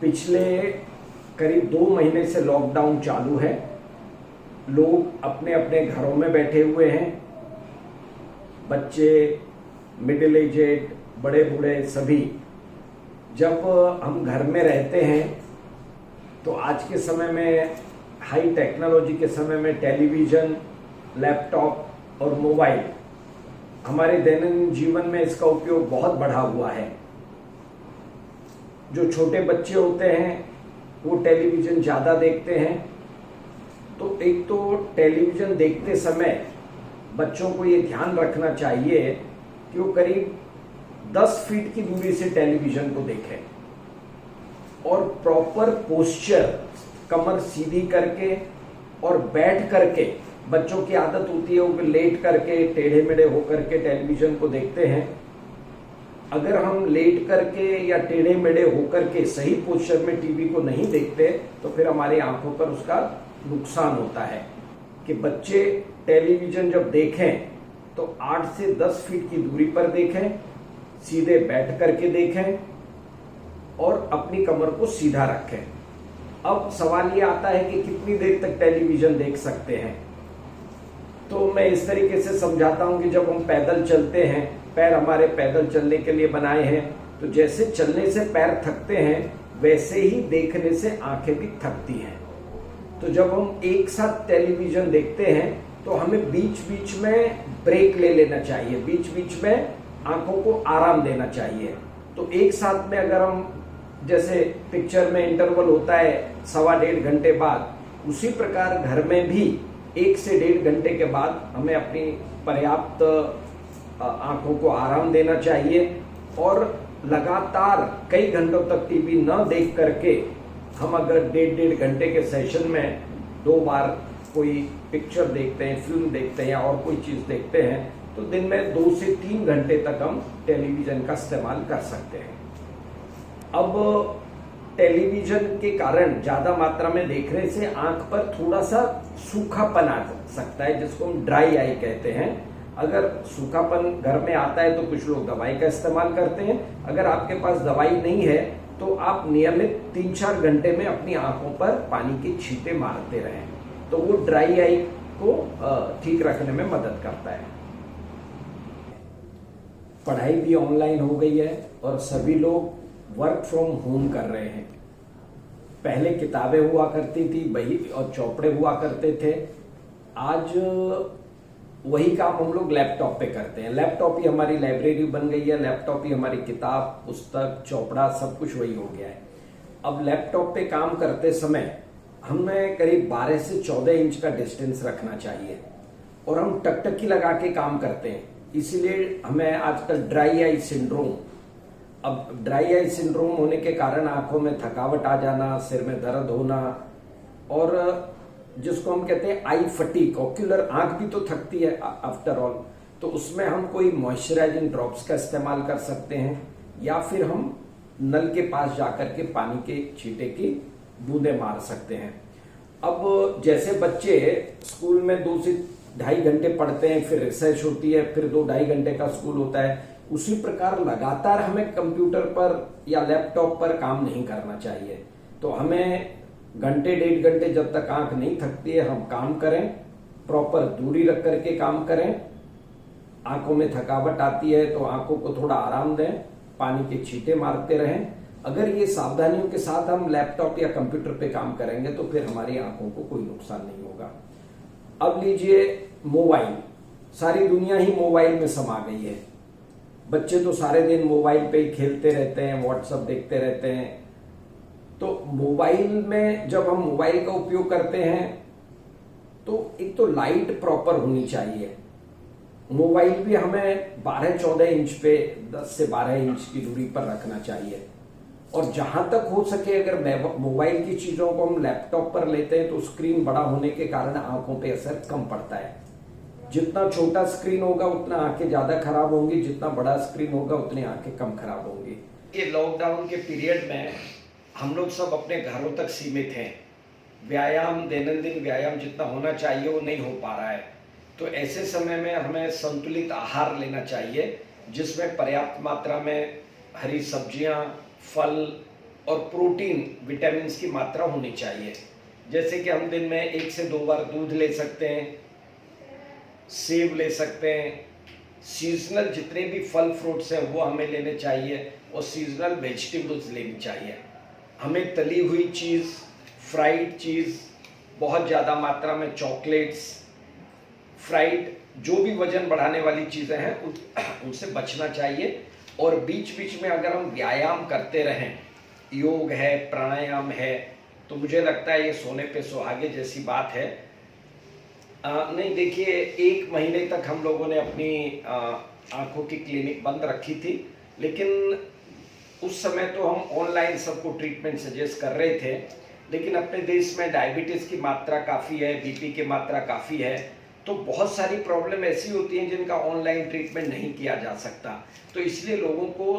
पिछले करीब 2 महीने से लॉकडाउन चालू है। लोग अपने अपने घरों में बैठे हुए हैं। बच्चे, मिडिल एजेड, बड़े बूढ़े सभी। जब हम घर में रहते हैं तो आज के समय में, हाई टेक्नोलॉजी के समय में, टेलीविज़न, लैपटॉप और मोबाइल हमारे दैनंदिन जीवन में इसका उपयोग बहुत बढ़ा हुआ है। जो छोटे बच्चे होते हैं वो टेलीविज़न ज़्यादा देखते हैं। तो एक तो टेलीविज़न देखते समय बच्चों को ये ध्यान रखना चाहिए कि वो करीब 10 फीट की दूरी से टेलीविज़न को देखें और प्रॉपर पोस्चर, कमर सीधी करके और बैठ करके। बच्चों की आदत होती है वो लेट करके, टेढ़े मेढ़े होकर के टेलीविज़न को देखते हैं। अगर हम लेट करके या टेढ़े मेढ़े होकर के सही पोस्चर में टीवी को नहीं देखते तो फिर हमारी आंखों पर उसका नुकसान होता है। कि बच्चे टेलीविज़न जब देखें तो 8 से 10 फीट की दूरी पर देखें, सीधे बैठ करके देखें और अपनी कमर को सीधा रखें। अब सवाल ये आता है कि कितनी देर तक टेलीविज़न देख सकते हैं। तो मैं इस तरीके से समझाता हूं कि जब हम पैदल चलते हैं, पैर हमारे पैदल चलने के लिए बनाए हैं, तो जैसे चलने से पैर थकते हैं वैसे ही देखने से आंखें भी थकती हैं। तो जब हम एक साथ टेलीविज़न देखते हैं तो हमें बीच बीच में ब्रेक ले लेना चाहिए, बीच बीच में आंखों को आराम देना चाहिए। तो एक साथ में अगर हम, जैसे पिक्चर में इंटरवल होता है 1.25 घंटे बाद, उसी प्रकार घर में भी 1 से 1.5 घंटे के बाद हमें अपनी पर्याप्त आंखों को आराम देना चाहिए। और लगातार कई घंटों तक टीवी न देख करके हम अगर 1.5 घंटे के सेशन में 2 बार कोई पिक्चर देखते हैं, फिल्म देखते हैं या और कोई चीज़ देखते हैं, तो दिन में 2 से 3 घंटे तक हम टेलीविज़न का इस्तेमाल कर सकते हैं। अब टेलीविज़न के कारण ज़्यादा मात्रा में देखने से आंख पर थोड़ा सा सूखापन आ सकता है, जिसको हम ड्राई आई कहते हैं। अगर सूखापन घर में आता है तो कुछ लोग दवाई का इस्तेमाल करते हैं। अगर आपके पास दवाई नहीं है तो आप नियमित 3-4 घंटे में अपनी आंखों पर पानी के छींटे मारते रहें, तो वो ड्राई आई को ठीक रखने में मदद करता है। पढ़ाई भी ऑनलाइन हो गई है और सभी लोग वर्क फ्रॉम होम कर रहे हैं। पहले किताबें हुआ करती थी, बही और चौपड़े हुआ करते थे। आज वही काम हम लोग लैपटॉप पे करते हैं। लैपटॉप ही हमारी लाइब्रेरी बन गई है, लैपटॉप ही हमारी किताब, पुस्तक, चौपड़ा सब कुछ वही हो गया है। अब लैपटॉप पे काम करते समय हमें करीब 12 से 14 इंच का डिस्टेंस रखना चाहिए और हम टकटकी लगा के काम करते हैं, इसीलिए हमें आजकल ड्राई आई सिंड्रोम, अब ड्राई आई सिंड्रोम होने के कारण आंखों में थकावट आ जाना, सिर में दर्द होना, और जिसको हम कहते हैं आई फटीक, ऑक्यूलर, आंख भी तो थकती है आफ्टर ऑल। तो उसमें हम कोई मॉइस्चराइजिंग ड्रॉप्स का इस्तेमाल कर सकते हैं या फिर हम नल के पास जाकर के पानी के छींटे की बूंदे मार सकते हैं। अब जैसे बच्चे स्कूल में 2 से 2.5 घंटे पढ़ते हैं, फिर रिसर्च होती है, फिर 2-2.5 घंटे का स्कूल होता है, उसी प्रकार लगातार हमें कंप्यूटर पर या लैपटॉप पर काम नहीं करना चाहिए। तो हमें घंटे 1.5 घंटे जब तक आंख नहीं थकती है हम काम करें, प्रॉपर दूरी रख करके काम करें। आंखों में थकावट आती है तो आंखों को थोड़ा आराम दें, पानी के छींटे मारते रहें। अगर ये सावधानियों के साथ हम लैपटॉप या कंप्यूटर पे काम करेंगे तो फिर हमारी आंखों को कोई नुकसान नहीं होगा। अब लीजिए मोबाइल, सारी दुनिया ही मोबाइल में समा गई है। बच्चे तो सारे दिन मोबाइल पे ही खेलते रहते हैं, व्हाट्सएप देखते रहते हैं। तो मोबाइल में जब हम मोबाइल का उपयोग करते हैं तो एक तो लाइट प्रॉपर होनी चाहिए। मोबाइल भी हमें 12-14 इंच पे, 10 से 12 इंच की दूरी पर रखना चाहिए। और जहां तक हो सके अगर मोबाइल की चीजों को हम लैपटॉप पर लेते हैं तो स्क्रीन बड़ा होने के कारण आंखों पे असर कम पड़ता है। जितना छोटा स्क्रीन होगा उतना आंखें ज्यादा खराब होंगी, जितना बड़ा स्क्रीन होगा उतनी आंखें कम खराब होंगी। ये लॉकडाउन के पीरियड में हम लोग सब अपने घरों तक सीमित हैं। व्यायाम, दैनंदिन व्यायाम जितना होना चाहिए वो नहीं हो पा रहा है। तो ऐसे समय में हमें संतुलित आहार लेना चाहिए, जिसमें पर्याप्त मात्रा में हरी सब्जियां, फल और प्रोटीन विटामिन की मात्रा होनी चाहिए। जैसे कि हम दिन में 1 से 2 बार दूध ले सकते हैं, सेब ले सकते हैं, सीजनल जितने भी फल फ्रूट्स हैं वो हमें लेने चाहिए और सीजनल वेजिटेबल्स लेनी चाहिए। हमें तली हुई चीज़, फ्राइड चीज़, बहुत ज़्यादा मात्रा में चॉकलेट्स, फ्राइड जो भी वजन बढ़ाने वाली चीज़ें हैं उनसे बचना चाहिए। और बीच बीच में अगर हम व्यायाम करते रहें, योग है, प्राणायाम है, तो मुझे लगता है ये सोने पे सुहागे जैसी बात है। नहीं देखिए, 1 महीने तक हम लोगों ने अपनी आँखों की क्लिनिक बंद रखी थी, लेकिन उस समय तो हम ऑनलाइन सबको ट्रीटमेंट सजेस्ट कर रहे थे। लेकिन अपने देश में डायबिटीज़ की मात्रा काफ़ी है, बीपी की मात्रा काफ़ी है, तो बहुत सारी प्रॉब्लम ऐसी होती हैं जिनका ऑनलाइन ट्रीटमेंट नहीं किया जा सकता, तो इसलिए लोगों को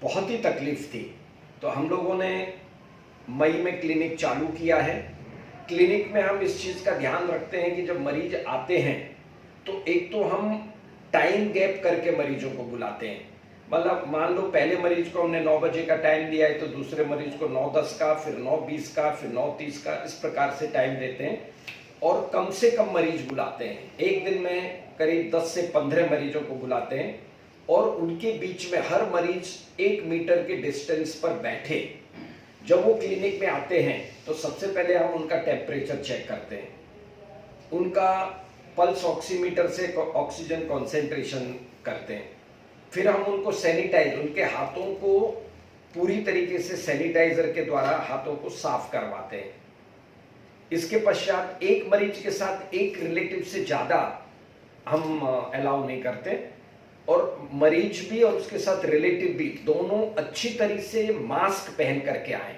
बहुत ही तकलीफ थी। तो हम लोगों ने मई में क्लिनिक चालू किया है। क्लिनिक में हम इस चीज़ का ध्यान रखते हैं कि जब मरीज आते हैं तो एक तो हम टाइम गैप करके मरीजों को बुलाते हैं। मतलब मान लो पहले मरीज को हमने 9 बजे का टाइम दिया है तो दूसरे मरीज को 9:10 का, फिर 9:20 का, फिर 9:30 का, इस प्रकार से टाइम देते हैं और कम से कम मरीज बुलाते हैं। एक दिन में करीब 10 से 15 मरीजों को बुलाते हैं और उनके बीच में हर मरीज 1 मीटर के डिस्टेंस पर बैठे। जब वो क्लिनिक में आते हैं तो सबसे पहले हम उनका टेम्परेचर चेक करते हैं, उनका पल्स ऑक्सीमीटर से ऑक्सीजन कॉन्सेंट्रेशन करते हैं, फिर हम उनको सैनिटाइज, उनके हाथों को पूरी तरीके से सैनिटाइजर के द्वारा हाथों को साफ करवाते हैं। इसके पश्चात एक मरीज के साथ एक रिलेटिव से ज़्यादा हम अलाउ नहीं करते और मरीज भी और उसके साथ रिलेटिव भी दोनों अच्छी तरीके से मास्क पहन करके आए,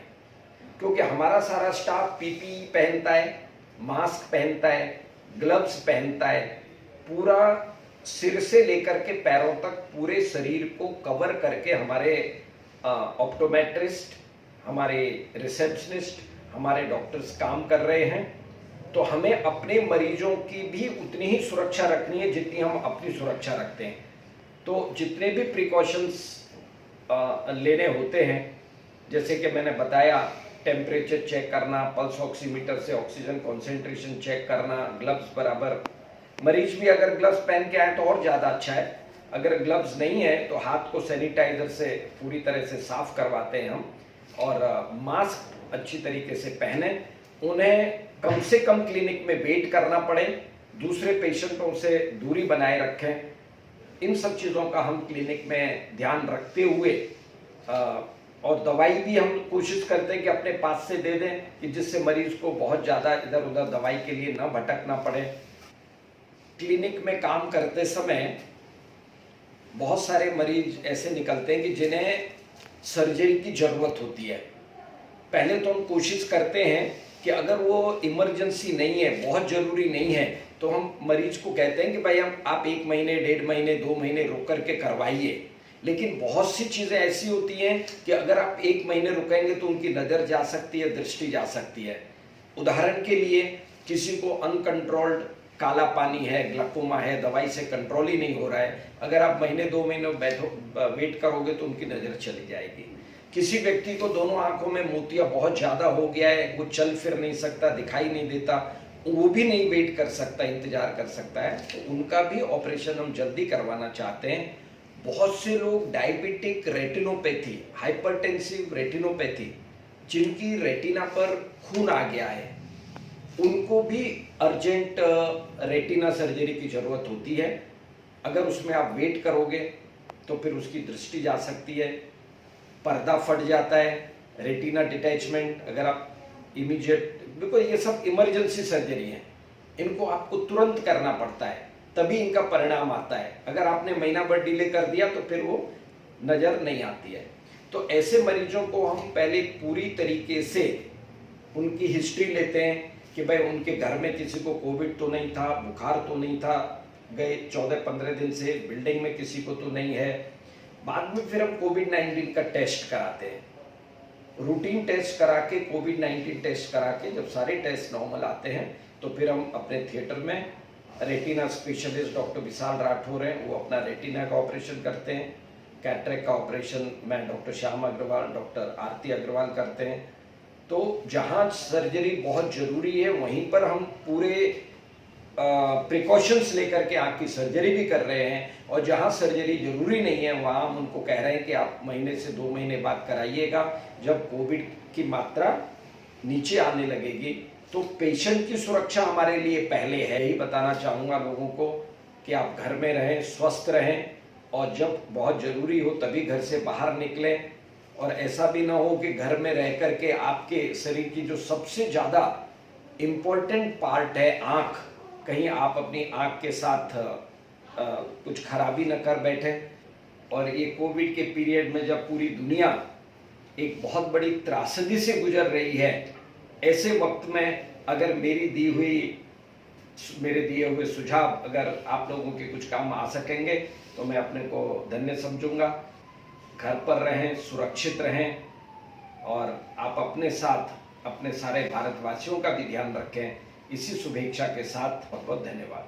क्योंकि हमारा सारा स्टाफ पीपीई पहनता है, मास्क पहनता है, ग्लव्स पहनता है, पूरा सिर से लेकर के पैरों तक पूरे शरीर को कवर करके हमारे ऑप्टोमेट्रिस्ट, हमारे रिसेप्शनिस्ट, हमारे डॉक्टर्स काम कर रहे हैं। तो हमें अपने मरीजों की भी उतनी ही सुरक्षा रखनी है जितनी हम अपनी सुरक्षा रखते हैं। तो जितने भी प्रिकॉशंस लेने होते हैं, जैसे कि मैंने बताया, टेम्परेचर चेक करना, पल्स ऑक्सीमीटर से ऑक्सीजन कॉन्सेंट्रेशन चेक करना, ग्लव्स बराबर, मरीज भी अगर ग्लव्स पहन के आए तो और ज़्यादा अच्छा है। अगर ग्लव्स नहीं है तो हाथ को सैनिटाइजर से पूरी तरह से साफ करवाते हैं हम, और मास्क अच्छी तरीके से पहने। उन्हें कम से कम क्लिनिक में वेट करना पड़े, दूसरे पेशेंटों से दूरी बनाए रखें। इन सब चीज़ों का हम क्लिनिक में ध्यान रखते हुए और दवाई भी हम कोशिश करते हैं कि अपने पास से दे दें कि जिससे मरीज को बहुत ज़्यादा इधर उधर दवाई के लिए न भटकना पड़े। क्लिनिक में काम करते समय बहुत सारे मरीज ऐसे निकलते हैं कि जिन्हें सर्जरी की ज़रूरत होती है। पहले तो हम कोशिश करते हैं कि अगर वो इमरजेंसी नहीं है, बहुत ज़रूरी नहीं है, तो हम मरीज को कहते हैं कि भाई आप 1 महीने, 1.5 महीने, 2 महीने रुक करके करवाइए। लेकिन बहुत सी चीज़ें ऐसी होती हैं कि अगर आप 1 महीने रुकेंगे तो उनकी नज़र जा सकती है, दृष्टि जा सकती है। उदाहरण के लिए किसी को अनकंट्रोल्ड काला पानी है, ग्लाकोमा है, दवाई से कंट्रोल ही नहीं हो रहा है, अगर आप महीने 2 महीने वेट करोगे तो उनकी नज़र चली जाएगी। किसी व्यक्ति को दोनों आंखों में मोतिया बहुत ज़्यादा हो गया है, वो चल फिर नहीं सकता, दिखाई नहीं देता, वो भी नहीं वेट कर सकता, इंतजार कर सकता है, तो उनका भी ऑपरेशन हम जल्दी करवाना चाहते हैं। बहुत से लोग डायबिटिक रेटिनोपैथी, हाइपरटेंसिव रेटिनोपैथी, जिनकी रेटिना पर खून आ गया है, उनको भी अर्जेंट रेटिना सर्जरी की ज़रूरत होती है। अगर उसमें आप वेट करोगे तो फिर उसकी दृष्टि जा सकती है, पर्दा फट जाता है, रेटिना डिटैचमेंट, अगर आप इमीडिएट, बिल्कुल ये सब इमरजेंसी सर्जरी है, इनको आपको तुरंत करना पड़ता है, तभी इनका परिणाम आता है। अगर आपने महीना भर डिले कर दिया तो फिर वो नज़र नहीं आती है। तो ऐसे मरीजों को हम पहले पूरी तरीके से उनकी हिस्ट्री लेते हैं कि भाई उनके घर में किसी को कोविड तो नहीं था, बुखार तो नहीं था, गए 14-15 दिन से बिल्डिंग में किसी को तो नहीं है। बाद में फिर हम कोविड-19 का टेस्ट कराते हैं, रूटीन टेस्ट करा के, कोविड-19 टेस्ट करा के जब सारे टेस्ट नॉर्मल आते हैं तो फिर हम अपने थिएटर में, रेटिना स्पेशलिस्ट डॉक्टर विशाल राठौर हैं, वो अपना रेटिना का ऑपरेशन करते हैं। कैटरेक्ट का ऑपरेशन मैं डॉक्टर श्याम अग्रवाल, डॉक्टर आरती अग्रवाल करते हैं। तो जहाँ सर्जरी बहुत ज़रूरी है वहीं पर हम पूरे प्रिकॉशंस लेकर के आँख की सर्जरी भी कर रहे हैं, और जहाँ सर्जरी जरूरी नहीं है वहाँ हम उनको कह रहे हैं कि आप महीने से 2 महीने बाद कराइएगा। जब कोविड की मात्रा नीचे आने लगेगी तो पेशेंट की सुरक्षा हमारे लिए पहले है। यही बताना चाहूँगा लोगों को कि आप घर में रहें, स्वस्थ रहें, और जब बहुत ज़रूरी हो तभी घर से बाहर निकलें। और ऐसा भी ना हो कि घर में रह कर के आपके शरीर की जो सबसे ज़्यादा इम्पोर्टेंट पार्ट है आँख, कहीं आप अपनी आँख के साथ कुछ खराबी न कर बैठे। और ये कोविड के पीरियड में जब पूरी दुनिया एक बहुत बड़ी त्रासदी से गुजर रही है, ऐसे वक्त में अगर मेरे दिए हुए सुझाव अगर आप लोगों के कुछ काम आ सकेंगे तो मैं अपने को धन्य समझूंगा। घर पर रहें, सुरक्षित रहें, और आप अपने साथ अपने सारे भारतवासियों का भी ध्यान रखें। इसी शुभेच्छा के साथ बहुत बहुत धन्यवाद।